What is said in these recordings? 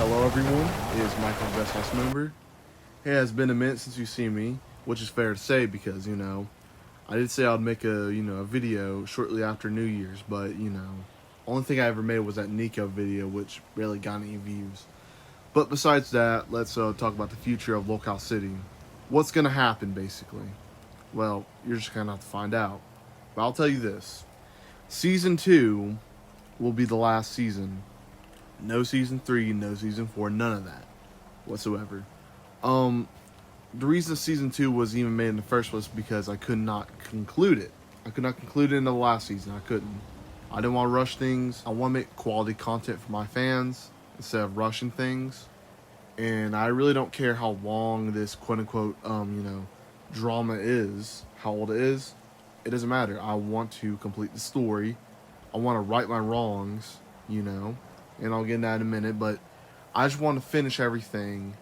Hello everyone, it is Michael, Best House Member. It has been a minute since you've seen me, which is fair to say because, I did say I'd make a video shortly after New Year's, but, only thing I ever made was that Nico video, which barely got any views. But besides that, let's talk about the future of LOLCOW City. What's going to happen, basically? Well, you're just going to have to find out. But I'll tell you this. Season 2 will be the last season. No Season 3, no Season 4, none of that whatsoever. The reason Season 2 was even made in the first place was because I could not conclude it. I could not conclude it in the last season. I couldn't. I didn't want to rush things. I want to make quality content for my fans instead of rushing things. And I really don't care how long this quote-unquote, drama is, how old it is. It doesn't matter. I want to complete the story. I want to right my wrongs, and I'll get into that in a minute, but I just want to finish everything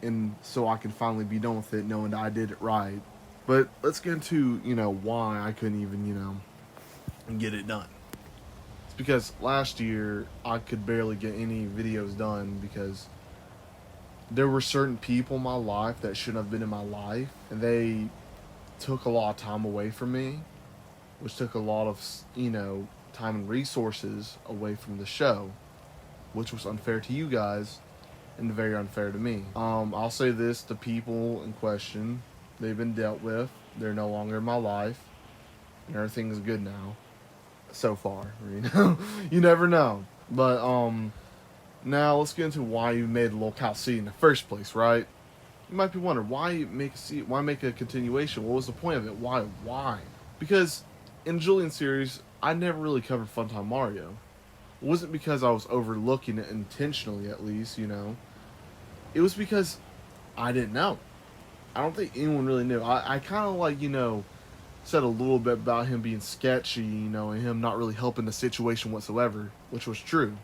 and so I can finally be done with it knowing that I did it right. But let's get into, why I couldn't even, get it done. It's because last year I could barely get any videos done because there were certain people in my life that shouldn't have been in my life, and they took a lot of time away from me, which took a lot of, time and resources away from the show, which was unfair to you guys and very unfair to me. I'll say this, the people in question, they've been dealt with. They're no longer in my life, and everything's good now. So far, you never know. But now let's get into why you made LOLCOW City in the first place, right? You might be wondering why make a continuation? What was the point of it? Why? Because in Julian's series, I never really covered Funtime Mario. It wasn't because I was overlooking it intentionally, at least, It was because I didn't know. I don't think anyone really knew. I kind of said a little bit about him being sketchy, and him not really helping the situation whatsoever, which was true.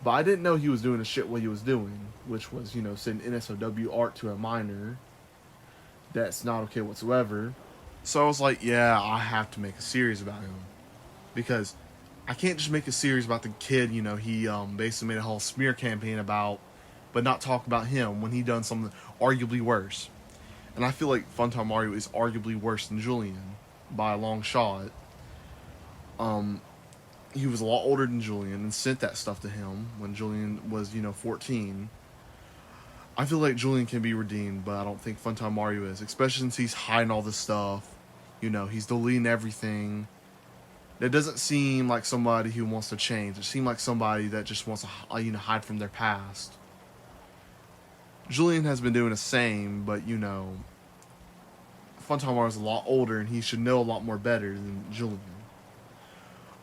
But I didn't know he was doing the shit what he was doing, which was, sending NSOW art to a minor. That's not okay whatsoever. So I was like, yeah, I have to make a series about him. Because I can't just make a series about the kid, he basically made a whole smear campaign about, but not talk about him when he done something arguably worse. And I feel like Funtime Mario is arguably worse than Julian by a long shot. He was a lot older than Julian and sent that stuff to him when Julian was, 14. I feel like Julian can be redeemed, but I don't think Funtime Mario is, especially since he's hiding all this stuff. He's deleting everything. It doesn't seem like somebody who wants to change. It seems like somebody that just wants to, hide from their past. Julian has been doing the same, but, Funtime Mario's a lot older, and he should know a lot more better than Julian.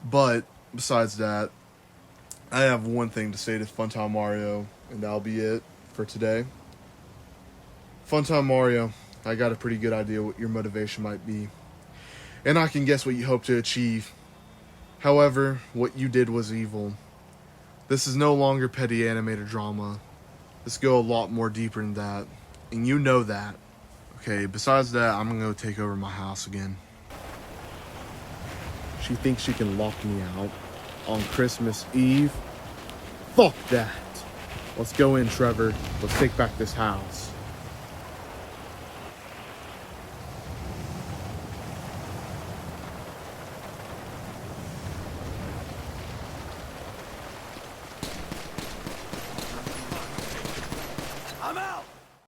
But, besides that, I have one thing to say to Funtime Mario, and that'll be it for today. Funtime Mario, I got a pretty good idea what your motivation might be. And I can guess what you hope to achieve. However, what you did was evil. This is no longer petty animated drama. This go a lot more deeper than that. And you know that. Okay, besides that, I'm gonna go take over my house again. She thinks she can lock me out on Christmas Eve? Fuck that! Let's go in, Trevor. Let's take back this house. I'm out!